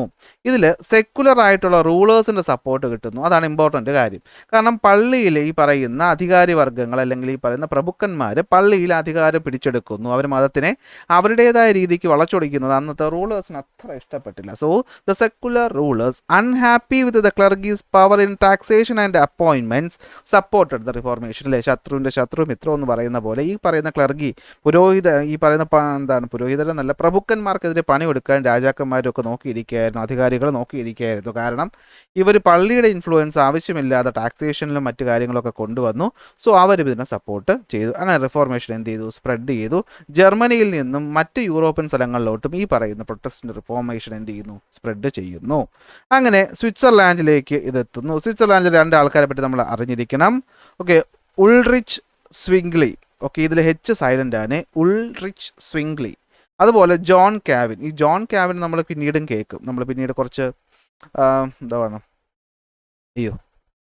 ഇതിൽ സെക്കുലർ ആയിട്ടുള്ള റൂളേഴ്സിൻ്റെ സപ്പോർട്ട് കിട്ടുന്നു. അതാണ് ഇമ്പോർട്ടൻ്റ് കാര്യം. കാരണം പള്ളിയിൽ ഈ പറയുന്ന അധികാരി വർഗ്ഗങ്ങൾ, അല്ലെങ്കിൽ ഈ പറയുന്ന പ്രഭുക്കന്മാർ പള്ളിയിൽ അധികാരം പിടിച്ചെടുക്കുന്നു. അവർ മതത്തിനെ അവരുടേതായ രീതിക്ക് വളച്ചൊടിക്കുന്നത് അന്നത്തെ റൂളേഴ്സിന് അത്ര ഇഷ്ടപ്പെട്ടില്ല. So the secular rulers, unhappy with the clergy's power in taxation and appointments, supported the reformation. അല്ലേ, ശത്രുവിൻ്റെ ശത്രു മിത്രം എന്ന് പറയുന്ന പോലെ ഈ പറയുന്ന ക്ലർഗി, ഈ പറയുന്ന പുരോഹിതരെന്നല്ല, പ്രഭുക്കന്മാർക്കെതിരെ പണി കൊടുക്കാൻ രാജാക്കന്മാരൊക്കെ നോക്കിയിരിക്കുകയായിരുന്നു, അധികാരികൾ നോക്കിയിരിക്കുകയായിരുന്നു. കാരണം ഇവർ പള്ളിയുടെ ഇൻഫ്ലുവൻസ് ആവശ്യമില്ലാതെ ടാക്സേഷനിലും മറ്റു കാര്യങ്ങളൊക്കെ കൊണ്ടുവന്നു. സോ അവർ ഇതിനെ സപ്പോർട്ട് ചെയ്തു. അങ്ങനെ റിഫോർമേഷൻ എന്ത് ചെയ്തു? സ്പ്രെഡ് ചെയ്തു. ജർമ്മനിയിൽ നിന്നും മറ്റ് യൂറോപ്യൻ സ്ഥലങ്ങളിലോട്ടും ഈ പറയുന്ന പ്രൊട്ടസ്റ്റന്റ് റിഫോർമേഷൻ എന്ത് ചെയ്യുന്നു? സ്പ്രെഡ് ചെയ്യുന്നു. അങ്ങനെ സ്വിറ്റ്സർലാൻഡിലേക്ക് ഇതെത്തുന്നു. സ്വിറ്റ്സർലാൻഡിൽ 2 ആൾക്കാരെ പറ്റി നമ്മൾ അറിഞ്ഞിരിക്കണം. Okay, Ulrich Zwingli. ഓക്കെ, ഇതിൽ H സൈലൻ്റ് ആണ്. Ulrich Zwingli. അതുപോലെ ജോൺ കാവിൻ. ഈ ജോൺ കാവിൻ നമ്മൾ പിന്നീടും കേൾക്കും. നമ്മൾ പിന്നീട് കുറച്ച്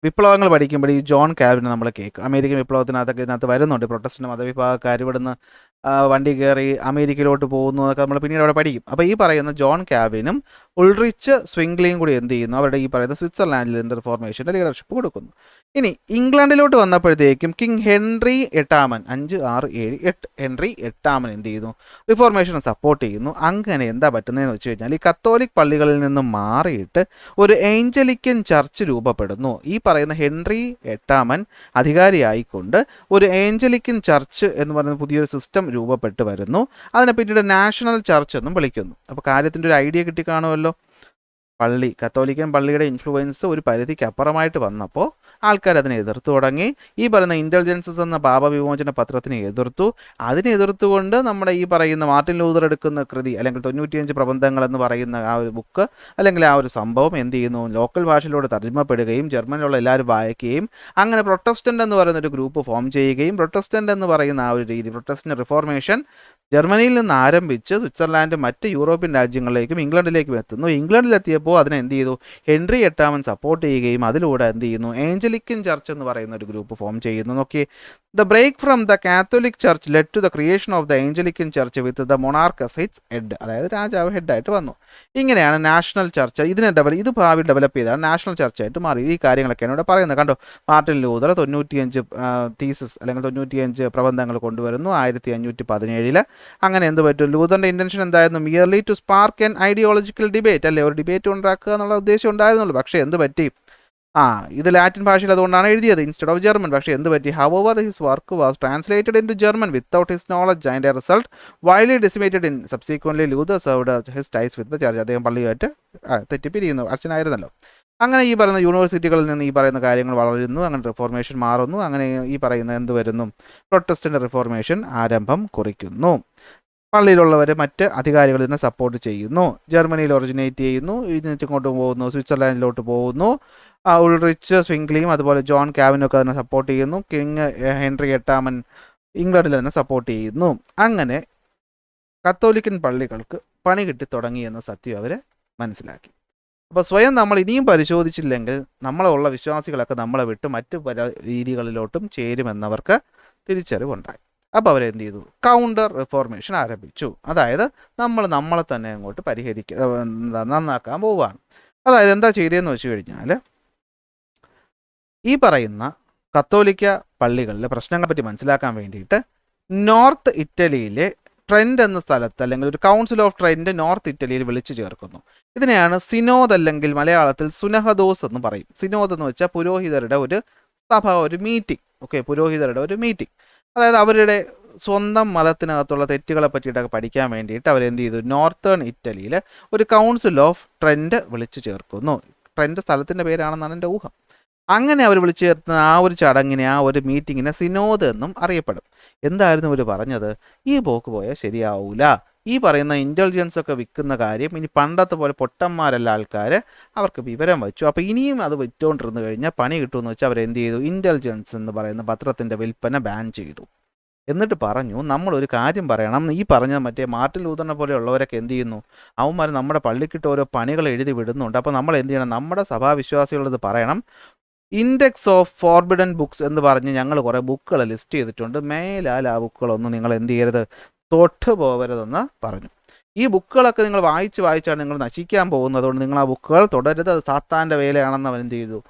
വിപ്ലവങ്ങൾ പഠിക്കുമ്പോൾ ഈ ജോൺ കാവിനെ നമ്മൾ കേൾക്കും. അമേരിക്കൻ വിപ്ലവത്തിനകത്ത് വരുന്നുണ്ട്. പ്രൊട്ടസ്റ്റന്റ് മതവിഭാഗക്കാർ ഇവിടുന്ന് വണ്ടി കയറി അമേരിക്കയിലോട്ട് പോകുന്നു എന്നൊക്കെ നമ്മൾ പിന്നീട് അവിടെ പഠിക്കും. അപ്പോൾ ഈ പറയുന്ന ജോൺ കാവിനും ഉൾറിച്ച് സ്വിംഗ്ലിയും കൂടി എന്ത് ചെയ്യുന്നു? അവരുടെ ഈ പറയുന്ന സ്വിറ്റ്സർലാൻഡിൽ ഇതിൻ്റെ റിഫോർമേഷൻ്റെ ലീഡർഷിപ്പ് കൊടുക്കുന്നു. ഇനി ഇംഗ്ലണ്ടിലോട്ട് വന്നപ്പോഴത്തേക്കും കിങ് ഹെൻറി 8 5, 6, 7, 8 ഹെൻറി 8 എന്ത് ചെയ്യുന്നു? റിഫോർമേഷനെ സപ്പോർട്ട് ചെയ്യുന്നു. അങ്ങനെ എന്താ പറ്റുന്നതെന്ന് വെച്ച് കഴിഞ്ഞാൽ, ഈ കത്തോലിക് പള്ളികളിൽ നിന്നും മാറിയിട്ട് ഒരു ഏഞ്ചലിക്കൻ ചർച്ച് രൂപപ്പെടുന്നു. ഈ പറയുന്ന ഹെൻറി 8 അധികാരിയായിക്കൊണ്ട് ഒരു ഏഞ്ചലിക്കൻ ചർച്ച് എന്ന് പറയുന്ന പുതിയൊരു സിസ്റ്റം രൂപപ്പെട്ട് വരുന്നു. അതിനെ പിന്നീട് നാഷണൽ ചർച്ച് എന്നും വിളിക്കുന്നു. അപ്പോൾ കാര്യത്തിൻ്റെ ഒരു ഐഡിയ കിട്ടിക്കാണുമല്ലോ. പള്ളി, കത്തോലിക്കൻ പള്ളിയുടെ ഇൻഫ്ലുവൻസ് ഒരു പരിധിക്ക് അപ്പുറമായിട്ട് വന്നപ്പോൾ ആൾക്കാർ അതിനെ എതിർത്തു തുടങ്ങി. ഈ പറയുന്ന ഇൻ്റലിജൻസസ് എന്ന പാപവിമോചന പത്രത്തിനെ എതിർത്തു. അതിനെ എതിർത്തുകൊണ്ട് നമ്മുടെ ഈ പറയുന്ന മാർട്ടിൻ ലൂതർ എടുക്കുന്ന കൃതി അല്ലെങ്കിൽ 95 പ്രബന്ധങ്ങൾ എന്ന് പറയുന്ന ആ ഒരു ബുക്ക് അല്ലെങ്കിൽ ആ ഒരു സംഭവം എന്ത് ചെയ്യുന്നു, ലോക്കൽ ഭാഷയിലൂടെ തർജ്ജമപ്പെടുകയും ജർമ്മനിലുള്ള എല്ലാവരും വായിക്കുകയും അങ്ങനെ പ്രൊട്ടസ്റ്റൻ്റ് എന്ന് പറയുന്ന ഒരു ഗ്രൂപ്പ് ഫോം ചെയ്യുകയും പ്രൊട്ടസ്റ്റൻ്റ് എന്ന് പറയുന്ന ആ ഒരു രീതി, പ്രൊട്ടസ്റ്റൻ്റ് റിഫോർമേഷൻ ജർമ്മനിയിൽ നിന്ന് ആരംഭിച്ച് സ്വിറ്റ്സർലാൻഡ് മറ്റ് യൂറോപ്യൻ രാജ്യങ്ങളിലേക്കും ഇംഗ്ലണ്ടിലേക്കും എത്തുന്നു. ഇംഗ്ലണ്ടിലെത്തിയപ്പോൾ അതിനെ എന്ത് ചെയ്തു, ഹെൻറി എട്ടാമൻ സപ്പോർട്ട് ചെയ്യുകയും അതിലൂടെ എന്ത് ചെയ്യുന്നു, ഏഞ്ചലിക്കൻ ചർച്ച് എന്ന് പറയുന്ന ഒരു ഗ്രൂപ്പ് ഫോം ചെയ്യുന്നു. നോക്കി, the break from the Catholic church led to the creation of the Anglican church with the monarch as its head, അതായത് രാജാവ് ഹെഡായിട്ട് വന്നു. ഇങ്ങനെയാണ് നാഷണൽ ചർച്ച് ഇത് ഭാവി ഡെവലപ്പ് ചെയ്താണ് നാഷണൽ ചർച്ചായിട്ട് മാറി. ഈ കാര്യങ്ങളൊക്കെയാണ് ഇവിടെ പറയുന്നത്. കണ്ടോ, മാർട്ടിൻ ലൂതർ 95 തീസിസ് അല്ലെങ്കിൽ 95 പ്രബന്ധങ്ങൾ കൊണ്ടുവരുന്നു 1517. അങ്ങനെ എന്ത് പറ്റും, ലൂതറിൻ്റെ ഇൻറ്റൻഷൻ എന്തായിരുന്നു, merely to spark an ideological debate, അല്ലേ, ഒരു ഡിബേറ്റ് ഉണ്ടാക്കുക എന്നുള്ള ഉദ്ദേശം ഉണ്ടായിരുന്നുള്ളൂ. പക്ഷേ എന്ത് പറ്റി, ഇത് ലാറ്റിൻ ഭാഷയിൽ അതുകൊണ്ടാണ് എഴുതിയത് ഇൻസ്റ്റെഡ് ഓഫ് ജർമ്മൻ. പക്ഷേ എന്ത് പറ്റി, however his work was translated into German without his knowledge and a result widely decimated in subsequently Luther served his ties with the church. അദ്ദേഹം പള്ളിയായിട്ട് തെറ്റിപ്പിരിയുന്നു, അച്ഛനായിരുന്നല്ലോ. അങ്ങനെ ഈ പറയുന്ന യൂണിവേഴ്സിറ്റികളിൽ നിന്ന് ഈ പറയുന്ന കാര്യങ്ങൾ വളരുന്നു, അങ്ങനെ റിഫോർമേഷൻ മാറുന്നു. അങ്ങനെ ഈ പറയുന്ന എന്ത് വരുന്നു, പ്രൊട്ടസ്റ്റന്റ് റിഫോർമേഷൻ ആരംഭം കുറിക്കുന്നു. പള്ളിയിലുള്ളവർ മറ്റ് അധികാരികൾ ഇതിനെ സപ്പോർട്ട് ചെയ്യുന്നു. ജർമ്മനിയിൽ ഒറിജിനേറ്റ് ചെയ്യുന്നു, ഇതിങ്ങോട്ട് പോകുന്നു, സ്വിറ്റ്സർലാൻഡിലോട്ട് പോകുന്നു. ഉൾറിച്ച് സ്വിംഗ്ലിയും അതുപോലെ ജോൺ കാവിനൊക്കെ അതിനെ സപ്പോർട്ട് ചെയ്യുന്നു. കിങ് ഹെൻറി എട്ടാമൻ ഇംഗ്ലണ്ടിൽ അതിനെ സപ്പോർട്ട് ചെയ്യുന്നു. അങ്ങനെ കത്തോലിക്കൻ പള്ളികൾക്ക് പണി കിട്ടി തുടങ്ങി എന്ന സത്യം അവർ മനസ്സിലാക്കി. അപ്പോൾ സ്വയം നമ്മൾ ഇനിയും പരിശോധിച്ചില്ലെങ്കിൽ നമ്മളുള്ള വിശ്വാസികളൊക്കെ നമ്മളെ വിട്ട് മറ്റ് പല രീതികളിലോട്ടും ചേരുമെന്നവർക്ക് തിരിച്ചറിവുണ്ടായി. അപ്പോൾ അവരെന്ത് ചെയ്തു, കൗണ്ടർ റിഫോർമേഷൻ ആരംഭിച്ചു. അതായത് നമ്മളെ തന്നെ അങ്ങോട്ട് നന്നാക്കാൻ പോവുകയാണ്. അതായത് എന്താ ചെയ്തതെന്ന് വെച്ച് കഴിഞ്ഞാൽ, ഈ പറയുന്ന കത്തോലിക്ക പള്ളികളിലെ പ്രശ്നങ്ങളെ പറ്റി മനസ്സിലാക്കാൻ വേണ്ടിയിട്ട് നോർത്ത് ഇറ്റലിയിലെ ട്രെൻഡ് എന്ന സ്ഥലത്ത് അല്ലെങ്കിൽ ഒരു കൗൺസിൽ ഓഫ് ട്രെൻഡ് നോർത്ത് ഇറ്റലിയിൽ വിളിച്ചു ചേർക്കുന്നു. ഇതിനെയാണ് സിനോദ് അല്ലെങ്കിൽ മലയാളത്തിൽ സുനഹദോസ് എന്ന് പറയും. സിനോദ് എന്ന് വെച്ചാൽ പുരോഹിതരുടെ ഒരു സഭ, ഒരു മീറ്റിംഗ്. പുരോഹിതരുടെ ഒരു മീറ്റിംഗ്. അതായത് അവരുടെ സ്വന്തം മതത്തിനകത്തുള്ള തെറ്റുകളെ പറ്റിയിട്ടൊക്കെ പഠിക്കാൻ വേണ്ടിയിട്ട് അവരെന്ത് ചെയ്തു, നോർത്തേൺ ഇറ്റലിയിൽ ഒരു കൗൺസിൽ ഓഫ് ട്രെൻഡ് വിളിച്ചു ചേർക്കുന്നു. ട്രെൻഡ് സ്ഥലത്തിൻ്റെ പേരാണെന്നാണ് എൻ്റെ ഊഹം. അങ്ങനെ അവർ വിളിച്ചു ചേർത്തുന്ന ആ ഒരു ചടങ്ങിനെ, ആ ഒരു മീറ്റിങ്ങിനെ സിനോദ് എന്നും അറിയപ്പെടും. എന്തായിരുന്നു ഇവർ പറഞ്ഞത്, ഈ പോക്ക് പോയാൽ ശരിയാവൂല, ഈ പറയുന്ന ഇൻ്റലിജൻസ് ഒക്കെ വിൽക്കുന്ന കാര്യം ഇനി പണ്ടത്തെ പോലെ പൊട്ടന്മാരല്ല ആൾക്കാർ, അവർക്ക് വിവരം വെച്ചു. അപ്പോൾ ഇനിയും അത് വിറ്റുകൊണ്ടിരുന്നു കഴിഞ്ഞാൽ പണി കിട്ടുമെന്ന് വെച്ചാൽ അവരെന്ത് ചെയ്തു, ഇൻ്റലിജൻസ് എന്ന് പറയുന്ന പത്രത്തിൻ്റെ വിൽപ്പന ബാൻ ചെയ്തു. എന്നിട്ട് പറഞ്ഞു, നമ്മളൊരു കാര്യം പറയണം, ഈ പറഞ്ഞ മറ്റേ മാർട്ടിൻ ലൂതറിനെ പോലെയുള്ളവരൊക്കെ എന്ത് ചെയ്യുന്നു, അവന്മാർ നമ്മുടെ പള്ളിക്കിട്ട് ഓരോ പണികൾ എഴുതി വിടുന്നുണ്ട്. അപ്പോൾ നമ്മൾ എന്ത് ചെയ്യണം, നമ്മുടെ സഭാവിശ്വാസികളത് പറയണം, ഇൻഡെക്സ് ഓഫ് ഫോർബിഡൻ ബുക്സ് എന്ന് പറഞ്ഞ് ഞങ്ങൾ കുറേ ബുക്കുകൾ ലിസ്റ്റ് ചെയ്തിട്ടുണ്ട്, മേലാൽ ആ ബുക്കുകളൊന്നും നിങ്ങൾ എന്ത് ചെയ്യരുത്, തൊട്ട് പോകരുതെന്ന് പറഞ്ഞു. ഈ ബുക്കുകളൊക്കെ നിങ്ങൾ വായിച്ചാണ് നിങ്ങൾ നശിക്കാൻ പോകുന്നത്, അതുകൊണ്ട് നിങ്ങൾ ആ ബുക്കുകൾ തുടരുത്, അത് സാത്താൻ്റെ വേലയാണെന്ന് അവൻ എന്ത് ചെയ്തു,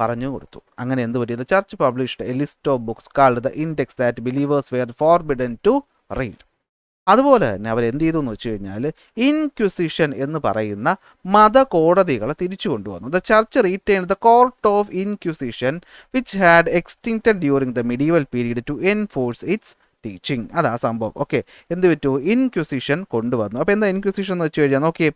പറഞ്ഞു കൊടുത്തു. അങ്ങനെ എന്ത് പറ്റിയത്, church published a list of books called the index that believers were forbidden to read. അതുപോലെ തന്നെ അവരെന്ത് ചെയ്തു എന്ന് വെച്ച് കഴിഞ്ഞാൽ ഇൻക്വിസിഷൻ എന്ന് പറയുന്ന മതകോടതികളെ തിരിച്ചു കൊണ്ടുവന്നു. The church retained the court of inquisition which had extincted during the medieval period to enforce its teaching. അതാ സംഭവം. എന്ത് പറ്റൂ, ഇൻക്വിസിഷൻ കൊണ്ടുവന്നു. അപ്പോൾ എന്താ ഇൻക്വിസിഷൻ എന്ന് വെച്ച് കഴിഞ്ഞാൽ, നോക്കിയേ,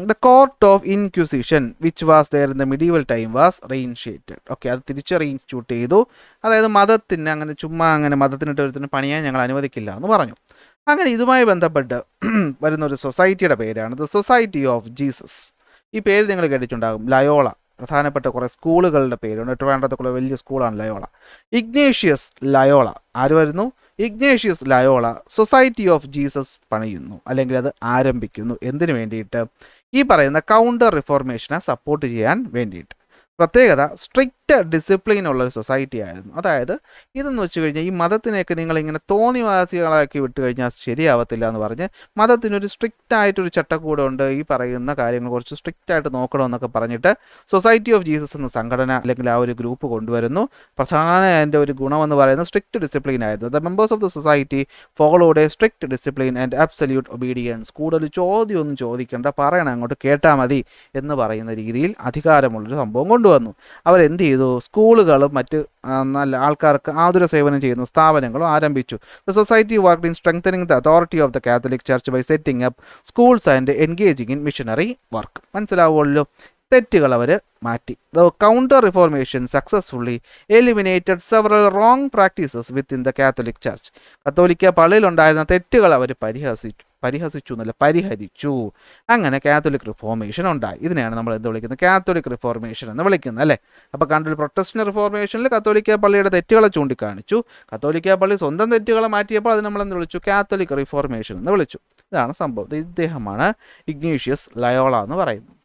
the court of inquisition which was there in the medieval time was reinitiated. അത് തിരിച്ച് റീഇൻസ്റ്റിറ്റ്യൂട്ട് ചെയ്തു. അതായത് മതത്തിന് അങ്ങനെ ചുമ്മാ അങ്ങനെ മതത്തിനിട്ട് ഒരുത്തിന് പണിയാൻ ഞങ്ങൾ അനുവദിക്കില്ല എന്ന് പറഞ്ഞു. അങ്ങനെ ഇതുമായി ബന്ധപ്പെട്ട് വരുന്ന ഒരു സൊസൈറ്റിയുടെ പേരാണ് ദ സൊസൈറ്റി ഓഫ് ജീസസ്. ഈ പേര് നിങ്ങൾ കേട്ടിട്ടുണ്ടാകും. ലയോള, പ്രധാനപ്പെട്ട കുറേ സ്കൂളുകളുടെ പേരുണ്ട്. ട്രിവാൻഡ്രത്തുള്ള വലിയ സ്കൂളാണ് ലയോള. ഇഗ്നേഷ്യസ് ലയോള ആര് വരുന്നു, Ignatius Loyola society of Jesus പണിയുന്നു, അല്ലെങ്കിൽ അത് ആരംഭിക്കുന്നു. എന്തിനു വേണ്ടിയിട്ട്, ഈ പറയുന്ന കൗണ്ടർ റിഫോർമേഷനെ സപ്പോർട്ട് ചെയ്യാൻ വേണ്ടിയിട്ട്. പ്രത്യേകത, സ്ട്രിക്റ്റ് ഡിസിപ്ലിൻ ഉള്ളൊരു സൊസൈറ്റി ആയിരുന്നു. അതായത് ഇതെന്ന് വെച്ച് കഴിഞ്ഞാൽ ഈ മതത്തിനെയൊക്കെ നിങ്ങളിങ്ങനെ തോന്നിവാസികളാക്കി വിട്ട് കഴിഞ്ഞാൽ ശരിയാവത്തില്ല എന്ന് പറഞ്ഞ് മതത്തിനൊരു സ്ട്രിക്റ്റ് ആയിട്ടൊരു ചട്ടക്കൂടുണ്ട്, ഈ പറയുന്ന കാര്യങ്ങൾ കുറച്ച് സ്ട്രിക്റ്റ് ആയിട്ട് നോക്കണമെന്നൊക്കെ പറഞ്ഞിട്ട് സൊസൈറ്റി ഓഫ് ജീസസ് എന്ന സംഘടന അല്ലെങ്കിൽ ആ ഒരു ഗ്രൂപ്പ് കൊണ്ടുവരുന്നു. പ്രധാന അതിൻ്റെ ഒരു ഗുണമെന്ന് പറയുന്നത് സ്ട്രിക്റ്റ് ഡിസിപ്ലിൻ ആയിരുന്നു. The members of the society followed A strict discipline and absolute obedience. കൂടുതൽ ചോദ്യമൊന്നും ചോദിക്കേണ്ട, പറയണം, അങ്ങോട്ട് കേട്ടാൽ മതി എന്ന് പറയുന്ന രീതിയിൽ അധികാരമുള്ളൊരു സംഭവം കൊണ്ടുവന്നു. കൊണ്ടുവന്നു. അവരെന്ത് ചെയ്തു? സ്കൂളുകളും മറ്റ് നല്ല ആൾക്കാർക്ക് ആതുര സേവനം ചെയ്യുന്ന സ്ഥാപനങ്ങളും ആരംഭിച്ചു. The society worked in strengthening the authority of the Catholic church by setting up schools and engaging in missionary work. മനസ്സിലാവുമല്ലോ. തെറ്റുകൾ അവർ മാറ്റി. The counter reformation successfully eliminated several wrong practices within the Catholic church. കത്തോലിക്ക പള്ളിയിലുണ്ടായിരുന്ന തെറ്റുകൾ അവർ പരിഹരിച്ചു. അങ്ങനെ Catholic reformation ഉണ്ടായി. ഇതിനെയാണ് നമ്മൾ എന്ത് വിളിക്കുന്നത്? കാത്തലിക് റിഫോർമേഷൻ എന്ന് വിളിക്കുന്നത്, അല്ലേ? അപ്പോൾ കണ്ടൊരു പ്രൊട്ടസ്റ്റന്റ് റിഫോർമേഷനിൽ കത്തോലിക്ക പള്ളിയുടെ തെറ്റുകളെ ചൂണ്ടിക്കാണിച്ചു. കത്തോലിക്ക പള്ളി സ്വന്തം തെറ്റുകളെ മാറ്റിയപ്പോൾ അത് നമ്മൾ എന്ത് വിളിച്ചു? കാത്തലിക് റിഫോർമേഷൻ എന്ന് വിളിച്ചു. ഇതാണ് സംഭവം. ഇദ്ദേഹമാണ് ഇഗ്നേഷ്യസ് ലയോള എന്ന് പറയുന്നത്.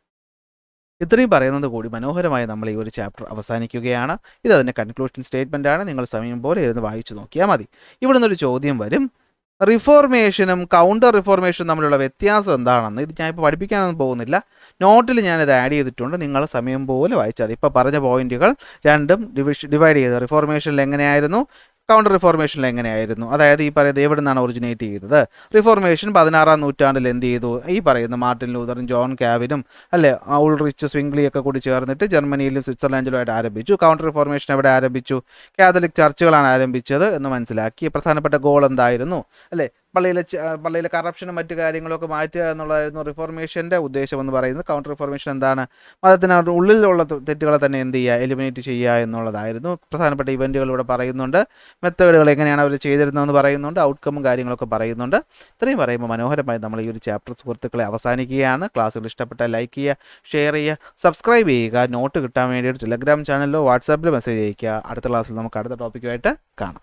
ഇത്രയും പറയുന്നത് കൂടി മനോഹരമായി നമ്മൾ ഈ ഒരു ചാപ്റ്റർ അവസാനിക്കുകയാണ്. ഇത് അതിൻ്റെ കൺക്ലൂഷൻ സ്റ്റേറ്റ്മെൻ്റ് ആണ്. നിങ്ങൾ സമയം പോലെ ഇരുന്ന് വായിച്ചു നോക്കിയാൽ മതി. ഇവിടെ നിന്നൊരു ചോദ്യം വരും, റിഫോർമേഷനും കൗണ്ടർ റിഫോർമേഷനും തമ്മിലുള്ള വ്യത്യാസം എന്താണെന്ന്. ഇത് ഞാൻ ഇപ്പോൾ പഠിപ്പിക്കാനൊന്നും പോകുന്നില്ല. നോട്ടിൽ ഞാനിത് ആഡ് ചെയ്തിട്ടുണ്ട്. നിങ്ങൾ സമയം പോലെ വായിച്ചാൽ മതി. ഇപ്പോൾ പറഞ്ഞ പോയിന്റുകൾ രണ്ടും ഡിവൈഡ് ചെയ്ത് റിഫോർമേഷനിൽ എങ്ങനെയായിരുന്നു, കൗണ്ടർ റിഫോർമേഷനിൽ എങ്ങനെയായിരുന്നു, അതായത് ഈ പറയുന്നത് എവിടെ നിന്നാണ് ഒറിജിനേറ്റ് ചെയ്തത്. റിഫോർമേഷൻ 16-ാം നൂറ്റാണ്ടിൽ എന്ത് ചെയ്തു? ഈ പറയുന്ന മാർട്ടിൻ ലൂതറും ജോൺ കാവിനും അല്ലെ ഉൾറിച്ച് സ്വിംഗ്ലിയൊക്കെ കൂടി ചേർന്നിട്ട് ജർമ്മനിയിലും സ്വിറ്റ്സർലാൻഡിലുമായിട്ട് ആരംഭിച്ചു. കൗണ്ടർ റിഫോർമേഷൻ എവിടെ ആരംഭിച്ചു? കാത്തലിക് ചർച്ചുകളാണ് ആരംഭിച്ചത് എന്ന് മനസ്സിലാക്കി. പ്രധാനപ്പെട്ട ഗോൾ എന്തായിരുന്നു? അല്ലേ, പള്ളിയിലെ കറപ്ഷനും മറ്റു കാര്യങ്ങളൊക്കെ മാറ്റുക എന്നുള്ളതായിരുന്നു റിഫോർമേഷൻ്റെ ഉദ്ദേശം എന്ന് പറയുന്നത്. കൗണ്ടർ റിഫോർമേഷൻ എന്താണ്? മതത്തിന് ഉള്ളിലുള്ള തെറ്റുകളെ തന്നെ എന്ത് ചെയ്യുക? എലിമിനേറ്റ് ചെയ്യുക എന്നുള്ളതായിരുന്നു. പ്രധാനപ്പെട്ട ഇവൻറ്റുകൾ ഇവിടെ പറയുന്നുണ്ട്. മെത്തേഡുകൾ എങ്ങനെയാണ് അവർ ചെയ്തിരുന്നതെന്ന് പറയുന്നുണ്ട്. ഔട്ട്കമ്മും കാര്യങ്ങളൊക്കെ പറയുന്നുണ്ട്. ഇത്രയും പറയുമ്പോൾ മനോഹരമായി നമ്മൾ ഈ ഒരു ചാപ്റ്റർ സുഹൃത്തുക്കളെ അവസാനിക്കുകയാണ്. ക്ലാസ്സുകൾ ഇഷ്ടപ്പെട്ടാൽ ലൈക്ക് ചെയ്യുക, ഷെയർ ചെയ്യുക, സബ്സ്ക്രൈബ് ചെയ്യുക. നോട്ട് കിട്ടാൻ വേണ്ടിയിട്ട് ടെലഗ്രാം ചാനലിലോ വാട്സാപ്പിലോ മെസ്സേജ് അയയ്ക്കുക. അടുത്ത ക്ലാസ്സിൽ നമുക്ക് അടുത്ത ടോപ്പിക്കുമായിട്ട് കാണാം.